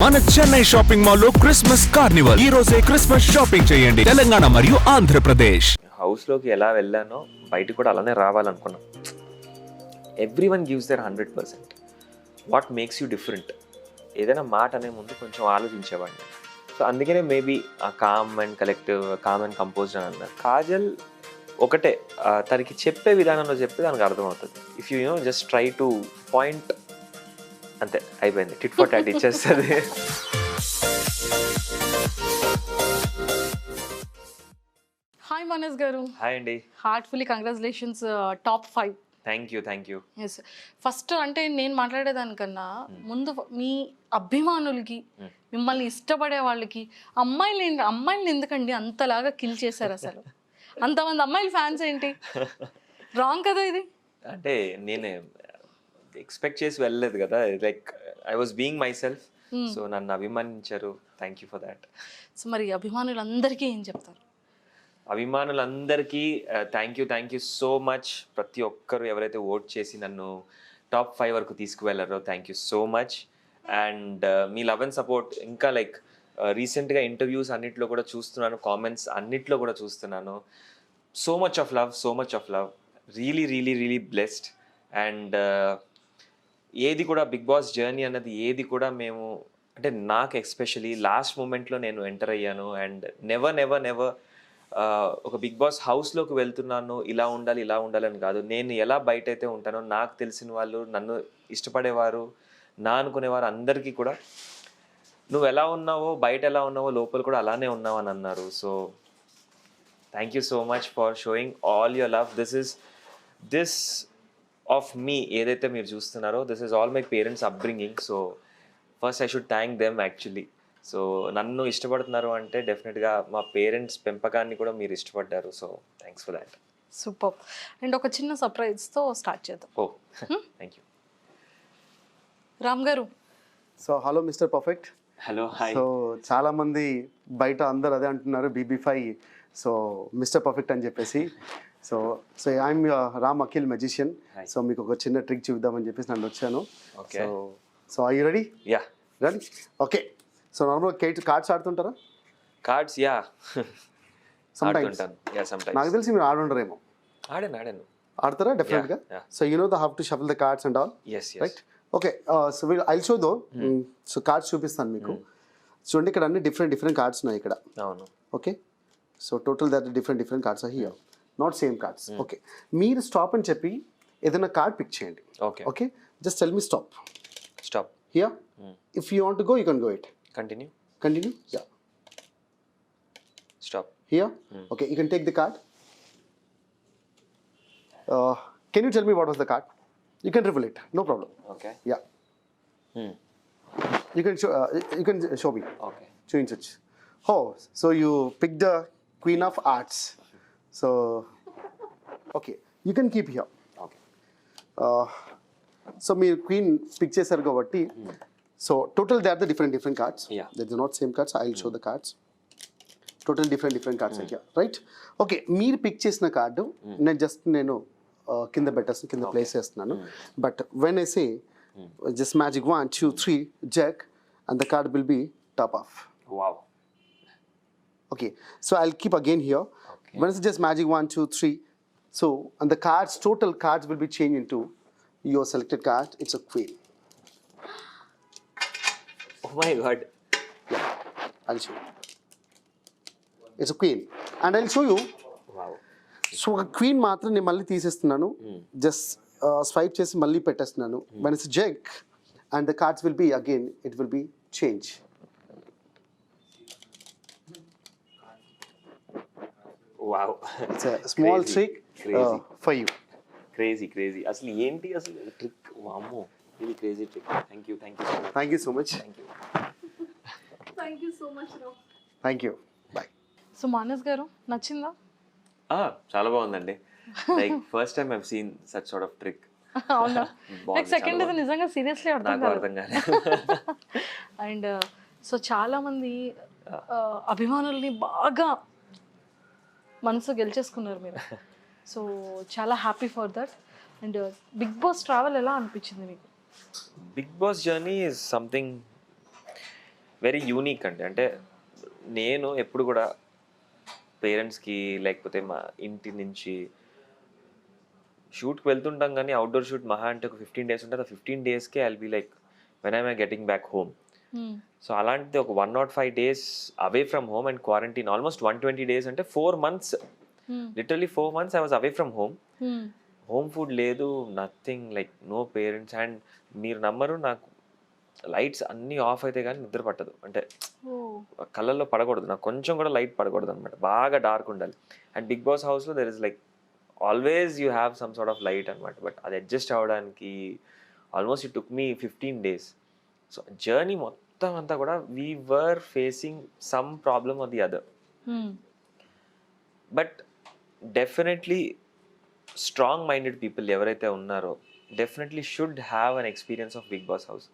మన Chennai shopping mall లో Christmas Carnival ఈ రోజే క్రిస్మస్ షాపింగ్ చేయండి తెలంగాణ మరియు ఆంధ్రప్రదేశ్. హౌస్ లోకి ఎలా వెళ్ళానో బయట కూడా అలానే రావాలనుకున్నాం. Everyone gives their 100%. What makes you different? ఏదైనా మాట అనే ముందు కొంచెం ఆలోచించేవాడిని. సో అందుకనే మేబీ ఆ calm and collective, calm and composed అని అన్నారు. కాజల్ ఒకటే, తనకి చెప్పే విధానంలో చెప్తే దానికి అర్థమవుతుంది. If you just try to point, అంతే అయిపోయింది, టిట్ ఫర్ టాట్ ఇచ్చేస్తుంది. హాయ్ మనస్ గారు. హాయ్ అండి. Heartfully congratulations, top 5. Thank you. Yes, first అంటే నేను మాట్లాడేదానికన్నా ముందు మీ అభిమానులకి, మిమ్మల్ని ఇష్టపడే వాళ్ళకి, అమ్మాయిలు ఎందుకండి అంతలాగా కిల్ చేశారు? అసలు అంతమంది అమ్మాయిల ఫ్యాన్స్ ఏంటి? రాంగ్ కదా ఇది. అంటే నేనే ఎక్స్పెక్ట్ చేసి వెళ్ళలేదు కదా, like I was being myself. So నన్ను అభిమానించారు, thank you for that. So మరి అభిమానులందరికీ ఏం చెప్తారు? అభిమానులందరికీ థ్యాంక్ యూ సో మచ్. ప్రతి ఒక్కరు ఎవరైతే ఓట్ చేసి నన్ను టాప్ 5 వరకు తీసుకువెళ్ళారో thank you so much. And మీ లవ్ అండ్ సపోర్ట్ ఇంకా లైక్ రీసెంట్గా ఇంటర్వ్యూస్ అన్నిట్లో కూడా చూస్తున్నాను, కామెంట్స్ అన్నిట్లో కూడా చూస్తున్నాను. So much of love, really blessed. And ఏది కూడా బిగ్ బాస్ జర్నీ అన్నది ఏది కూడా మేము, అంటే నాకు ఎస్పెషలీ లాస్ట్ మూమెంట్లో నేను ఎంటర్ అయ్యాను. అండ్ నెవర్ ఒక బిగ్ బాస్ హౌస్లోకి వెళ్తున్నాను ఇలా ఉండాలి అని కాదు. నేను ఎలా బయట అయితే ఉంటానో, నాకు తెలిసిన వాళ్ళు, నన్ను ఇష్టపడేవారు, నా అనుకునేవారు అందరికీ కూడా నువ్వు ఎలా ఉన్నావో, బయట ఎలా ఉన్నావో, లోపల కూడా అలానే ఉన్నావు అని అన్నారు. So thank you so much for showing all your love. This of me ఏదైతే మీరు చూస్తున్నారో, this is all my parents upbringing. So first I should thank them actually. So నన్ను ఇష్టపడుతున్నారు అంటే డెఫినెట్గా మా పేరెంట్స్ పెంపకాన్ని కూడా మీరు ఇష్టపడ్డారు. So thanks for that. Super. And ఒక చిన్న సర్ప్రైజ్తో స్టార్ట్ చేద్దాం. ఓ థ్యాంక్ యూ. రామ్ గారు. So hello mister perfect. Hello, hi. So చాలా మంది బయట అందరు అదే అంటున్నారు, BB5 సో మిస్టర్ పర్ఫెక్ట్ అని చెప్పేసి. So I'm Ram Akhil magician. So మీకు ఒక చిన్న ట్రిక్ చూద్దామని చెప్పేసి నన్ను వచ్చాను. Okay. So I you ready? Yeah ready. Okay. So నార్మల్గా కార్డ్స్ ఆడుతుంటారా? కార్డ్స్ యా ఆడుతుంటాను. నాకు తెలిసి మీరు ఆడుండరేమో. ఆడాను. ఆడతారా? డెఫినెట్గా. So you know the how to shuffle the cards and all, right? Okay. So I'll show though. So cards చూపిస్తాను మీకు. చూడండి, ఇక్కడ అన్ని డిఫరెంట్ కార్డ్స్ ఉన్నాయి ఇక్కడ. అవును. Okay. So total that different cards are here, not same cards. Okay. మీరు stop అని చెప్పి ఏదైనా కార్డ్ పిక్ చేయండి. Okay. Just tell me stop. Here. If you want to go, you can go it. Continue. Yeah. Stop. Here. Okay, you can take the card. Can you tell me what was the card? You can reveal it, no problem. Okay. Yeah. You can show me. Okay. Change. Oh, so you picked the Queen of Hearts. So, okay, you can keep here. Okay. So మీరు queen pick చేశారు కాబట్టి, so total they are the different cards. They are not same cards. I will show the cards. Total different cards అయ్యా, right? Okay. మీరు pick చేసిన card నేను కింద place చేస్తున్నాను. But when I say just magic 1 2 3 check and the card will be top of. Wow. Okay, so I'll keep again here. Okay. When it's just magic 1 2 3, so and the total cards will be changed into your selected card. It's a queen. Oh my god. Yeah, I'll show you. It's a queen, and I'll show you. Wow. So a queen మాత్రం నేను మళ్ళీ తీసేస్తున్నాను. Just swipe చేసి మళ్ళీ పెట్టేస్తున్నాను. When it's a jack, and the cards will be again, it will be change. Wow. It's a small trick for you. Crazy. అసలు ఏంటి అసలు ట్రిక్? వామ్మో, ఇది crazy trick. Thank you so much. Thank you so much. Thank you. Bye. So Manas గారు, నచ్చిందా? చాలా బాగుందండి. Like first time I have seen such sort of trick. అవునా? లైక్ సెకండ్ ఇది నిజంగా సీరియస్లీ అర్థం కాలేదు. అండ్ సో చాలా మంది అభిమానుల్ని బాగా మనసు గెలిచేసుకున్నారు మీరు. సో చాలా happy for that. And Bigg Boss travel ఎలా అనిపించింది మీకు? Bigg Boss journey is something very unique అండి. అంటే నేను ఎప్పుడు కూడా పేరెంట్స్కి లేకపోతే మా ఇంటి నుంచి షూట్కి వెళ్తుంటాం, కానీ అవుట్డోర్ షూట్ మహా అంటే ఒక 15 days ఉంటుంది. ఆ 15 daysకే I'll be like when I getting back home. So అలాంటిది ఒక 105 days away from home and quarantine, almost 120 days అంటే 4 months, literally 4 months I was away from home. Home food లేదు, nothing, like no parents. And మీరు నమ్మరు, నాకు lights అన్నీ of అయితే కానీ నిద్ర పట్టదు. అంటే కళ్ళల్లో పడకూడదు, నాకు కొంచెం కూడా లైట్ పడకూడదు అనమాట, బాగా డార్క్ ఉండాలి. అండ్ బిగ్ బాస్ హౌస్లో there is like always you have some sort of light అనమాట. బట్ అది అడ్జస్ట్ అవ్వడానికి almost it took me 15 days. So journey మొత్తం అంతా కూడా we were facing some problem or the other. But definitely strong minded people ఎవరైతే ఉన్నారో definitely should have an experience of Bigg Boss house.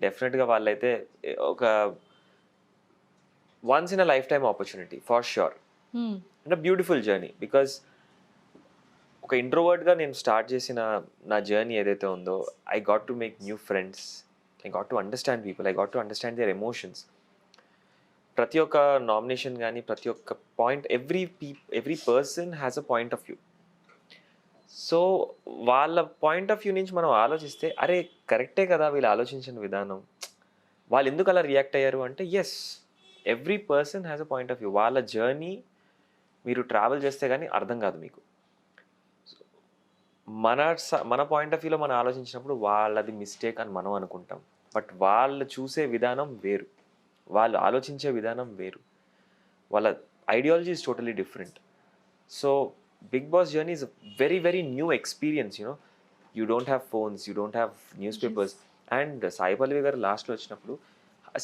డెఫినెట్గా వాళ్ళైతే ఒక once in a lifetime opportunity for sure. And a beautiful journey. Because ఒక ఇంట్రోవర్ట్గా నేను start చేసిన నా journey ఏదైతే ఉందో, I got to make new friends, I got to understand people, I got to understand their emotions. ప్రతి ఒక్క nomination కానీ ప్రతి ఒక్క point, every person has a point of view. So వాళ్ళ పాయింట్ ఆఫ్ వ్యూ నుంచి మనం ఆలోచిస్తే, అరే కరెక్టే కదా వీళ్ళు ఆలోచించిన విధానం, వాళ్ళు ఎందుకు అలా రియాక్ట్ అయ్యారు అంటే, yes, every person has a point of view. వాళ్ళ జర్నీ మీరు ట్రావెల్ చేస్తే కానీ అర్థం కాదు మీకు. మన పాయింట్ ఆఫ్ వ్యూలో మనం ఆలోచించినప్పుడు వాళ్ళది మిస్టేక్ అని మనం అనుకుంటాం. బట్ వాళ్ళు చూసే విధానం వేరు, వాళ్ళు ఆలోచించే విధానం వేరు, వాళ్ళ ideology is totally different. So Big Boss journey is a very, very new experience, you know. You don't have phones, you don't have newspapers. And Sai Pallavi garu last lo వచ్చినప్పుడు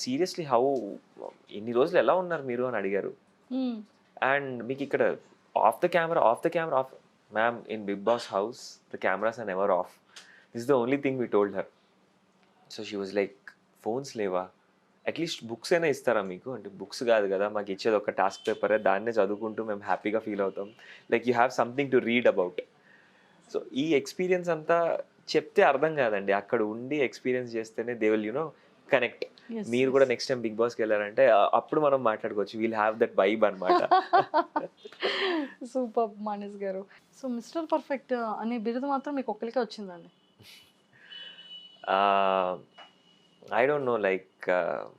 సీరియస్లీ హౌ ఇన్ని రోజులు ఎలా ఉన్నారు మీరు అని అడిగారు. And మీకు ఇక్కడ off the camera off, ma'am in Bigg Boss house the cameras are never off, this is the only thing we told her. So she was like, phones లేవా, అట్లీస్ట్ బుక్స్ అయినా ఇస్తారా మీకు అంటే, బుక్స్ కాదు కదా మాకు ఇచ్చేది ఒక టాస్క్ పేపరే, దాన్నే చదువుకుంటూ మేము హ్యాపీగా ఫీల్ అవుతాం, like you have something to read about. So ఈ ఎక్స్పీరియన్స్ అంతా చెప్తే అర్థం కాదండి, అక్కడ ఉండి ఎక్స్పీరియన్స్ చేస్తేనే దే విల్ యునో కనెక్ట్. మీరు కూడా నెక్స్ట్ టైం బిగ్ బాస్కి వెళ్ళారంటే అప్పుడు మనం మాట్లాడుకోవచ్చు, వీల్ హ్యావ్ దట్ వైబ్ అనమాట. సూపర్ మానస్ గారు. సో మిస్టర్ పర్ఫెక్ట్ అనే బిరుదు మాత్రం మీకు ఒక్కరికే వచ్చిందండి? I don't know, like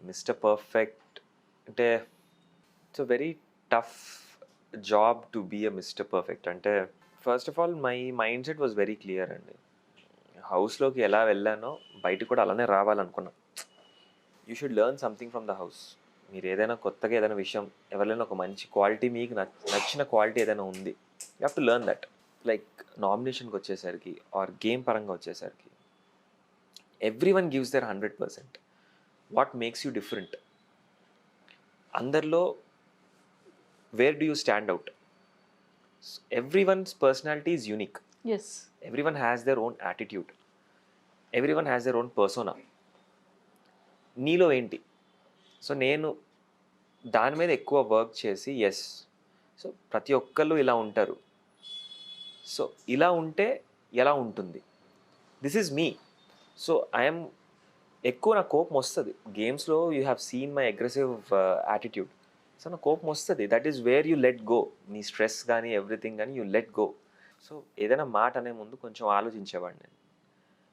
Mr. Perfect అంటే it's a very tough job to be a mister perfect. అంటే first of all my mindset was very clear అండి. హౌస్లోకి ఎలా వెళ్ళానో బయట కూడా అలానే రావాలనుకున్నా. You should learn something from the house. మీరు ఏదైనా కొత్తగా ఏదైనా విషయం, ఎవరైనా ఒక మంచి క్వాలిటీ, మీకు నచ్చిన క్వాలిటీ ఏదైనా ఉంది, you have to learn that. Like నామినేషన్కి వచ్చేసరికి ఆర్ గేమ్ పరంగా వచ్చేసరికి everyone gives their 100%. What makes you different? Andarlo, where do you stand out? Everyone's personality is unique. Yes. Everyone has their own attitude. Everyone has their own persona. నీలో ఏంటి? So నేను దాని మీద ఎక్కువ work చేసి, yes, so ప్రతి ఒక్కళ్ళు ఇలా ఉంటారు, సో ఇలా ఉంటే ఎలా ఉంటుంది, this is me. So I'm ఎక్కువ, నా కోపం వస్తుంది గేమ్స్లో. You have seen my aggressive attitude. So నా కోపం వస్తుంది, that is where you let go. నీ స్ట్రెస్ కానీ ఎవ్రీథింగ్ కానీ యూ లెట్ గో. సో ఏదైనా మాట అనే ముందు కొంచెం ఆలోచించేవాడిని నేను,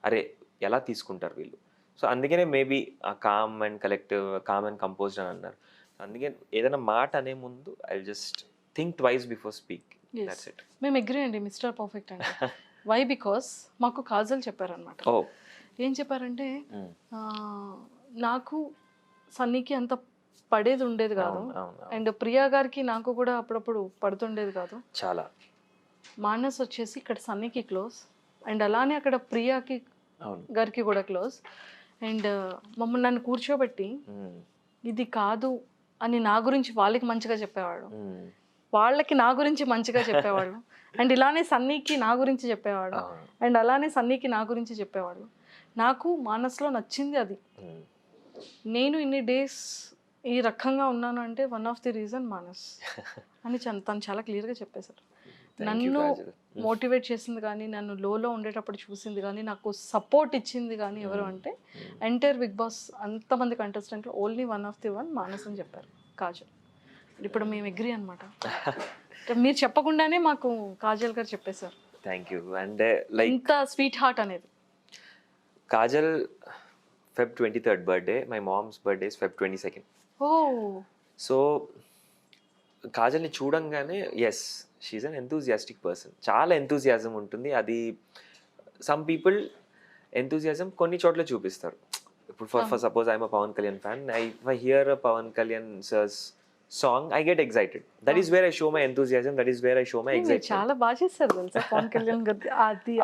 అరే ఎలా తీసుకుంటారు వీళ్ళు. సో అందుకనే మేబీ కామ్ అండ్ కంపోజ్డ్ అని అన్నారు. అందుకే ఏదైనా మాట అనే ముందు I just think twice before speak. That's it. మేము అగ్రీ అండి మిస్టర్ పర్ఫెక్ట్ అంటే. వై? బికాస్ మాకు కాజల్ చెప్పారనమాట. ఏం చెప్పారంటే, నాకు సన్నీకి అంత పడేది ఉండేది కాదు, అండ్ ప్రియా గారికి నాకు కూడా అప్పుడప్పుడు పడుతుండేది కాదు చాలా. మానస్ వచ్చేసి ఇక్కడ సన్నీకి క్లోజ్, అండ్ అలానే అక్కడ ప్రియాకి గారికి కూడా క్లోజ్. అండ్ మమ్మల్ని నన్ను కూర్చోబెట్టి ఇది కాదు అని నా గురించి వాళ్ళకి మంచిగా చెప్పేవాడు, వాళ్ళకి నా గురించి మంచిగా చెప్పేవాడు, అండ్ ఇలానే సన్నీకి నా గురించి చెప్పేవాడు, అండ్ అలానే సన్నీకి నా గురించి చెప్పేవాడు. నాకు మానస్లో నచ్చింది అది. నేను ఇన్ని డేస్ ఈ రకంగా ఉన్నాను అంటే one of the reason Manas అని తను చాలా క్లియర్గా చెప్పేశారు. నన్ను మోటివేట్ చేసింది కానీ నన్ను లోలో ఉండేటప్పుడు చూసింది కానీ నాకు సపోర్ట్ ఇచ్చింది కానీ ఎవరు అంటే ఎంటైర్ బిగ్ బాస్ అంతమంది కంటెస్టెంట్లో only one of the one Manas అని చెప్పారు, కాజల్. ఇప్పుడు మేము అగ్రీ అనమాట. మీరు చెప్పకుండానే మాకు కాజల్ గారు చెప్పేశారు. Thank you. అండ్ లైక్ ఇంత స్వీట్ హార్ట్ అనేది. Kajal Feb 23rd birthday, my mom's birthday is Feb 22nd. Oh so కాజల్ని చూడంగానే as she's an enthusiastic person. చాలా ఎంతూజియాజం ఉంటుంది. అది సమ్ పీపుల్ ఎంతూజియాజం కొన్ని చోట్ల చూపిస్తారు. ఇప్పుడు for suppose I'm a Pawan Kalyan fan, I hear a Pawan Kalyan sir's song, I get excited. That is where I show my enthusiasm, that is where I show my excitement. చాలా బాగా చేస్తారు తెలుసా పవన్ కళ్యాణ్ గారు. అది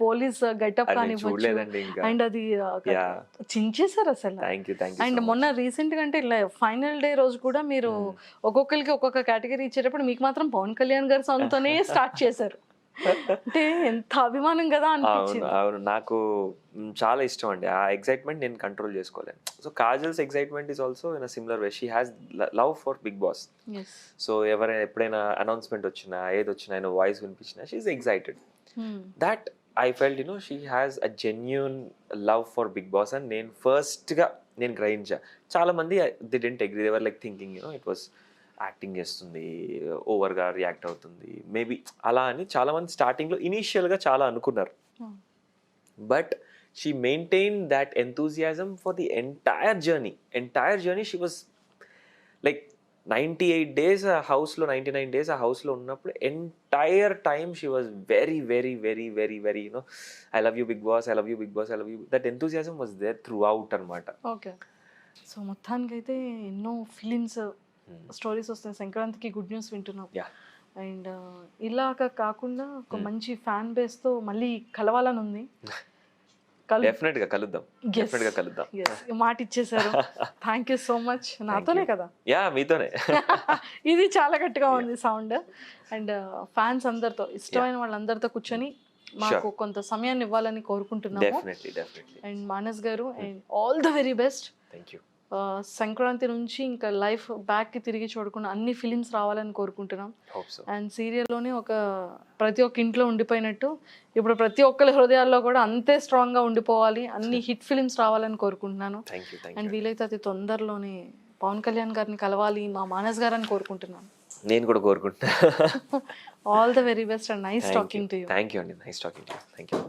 పోలీస్ గెటప్ కానీ చూడలేదండి ఇంకా. అండ్ అది చించేశారు అసలు. Thank you. అండ్ మొన్న రీసెంట్ గా అంటే ఫైనల్ డే రోజు కూడా మీరు ఒక్కొక్కరికి ఒక్కొక్క కేటగిరీ ఇచ్చేటప్పుడు మీకు మాత్రం పవన్ కళ్యాణ్ గారి సాంగ్ తోనే స్టార్ట్ చేశారు. అంటే ఎంత అభిమానం కదా అనిపించింది. అవును, నాకు చాలా ఇష్టం అండి. ఆ ఎక్సైట్మెంట్ నేను కంట్రోల్ చేసుకోలేను. So Kajal's excitement is also in a similar way. She has love for Bigg Boss. So ఎవరైనా ఎప్పుడైనా అనౌన్స్మెంట్ వచ్చినా ఏది వచ్చినా ఆయన వాయిస్ వినిపించినా she is excited. That I felt she has a genuine love for Bigg Boss అని నేను ఫస్ట్గా గ్రహించా. చాలా మంది they don't agree, they were like thinking it was acting చేస్తుంది, ఓవర్గా రియాక్ట్ అవుతుంది మేబీ అలా అని చాలామంది స్టార్టింగ్లో ఇనీషియల్గా చాలా అనుకున్నారు. But she maintain that enthusiasm for the entire journey. She was like 98 days ఆ హౌస్లో, 99 days ఆ హౌస్లో ఉన్నప్పుడు entire time she was very very very very very I love you Bigg Boss, I love you Bigg Boss, I love you. That enthusiasm was there throughout అనమాట. Okay. So మొత్తానికైతే ఎన్నో films stories వస్తాయి. సంక్రాంతికి good news వింటున్నాం. And ఇలాగ కాకుండా ఒక మంచి ఫ్యాన్ బేస్ తో మళ్ళీ కలవాలని ఉంది. డెఫినెట్ గా కలుద్దాం. మాట ఇచ్చేసారు. Thank you so much. నాతోనే కదా? యా, మీతోనే. ఇది చాలా గట్టిగా ఉంది సౌండ్. అండ్ ఫ్యాన్స్ అందరితో, ఇష్టమైన వాళ్ళందరితో కూర్చొని మాకు కొంత సమయాన్ని ఇవ్వాలని కోరుకుంటున్నాము. అండ్ మానస్ గారు, and all the very best. Thank you. Sankranti నుంచి ఇంకా లైఫ్ బ్యాక్కి తిరిగి చూడకుండా అన్ని ఫిలిమ్స్ రావాలని కోరుకుంటున్నాం. అండ్ సీరియల్లోనే ప్రతి ఒక్క ఇంట్లో ఉండిపోయినట్టు ఇప్పుడు ప్రతి ఒక్కరి హృదయాల్లో కూడా అంతే స్ట్రాంగ్గా ఉండిపోవాలి, అన్ని హిట్ ఫిలిమ్స్ రావాలని కోరుకుంటున్నాను. అండ్ వీలైతే అతి తొందరలోనే పవన్ కళ్యాణ్ గారిని కలవాలి మా మానస్ గారని కోరుకుంటున్నాను. నేను కూడా కోరుకుంటున్నాను. All the very best and nice talking to you. Thank you అండి. Nice talking to you. Thank you.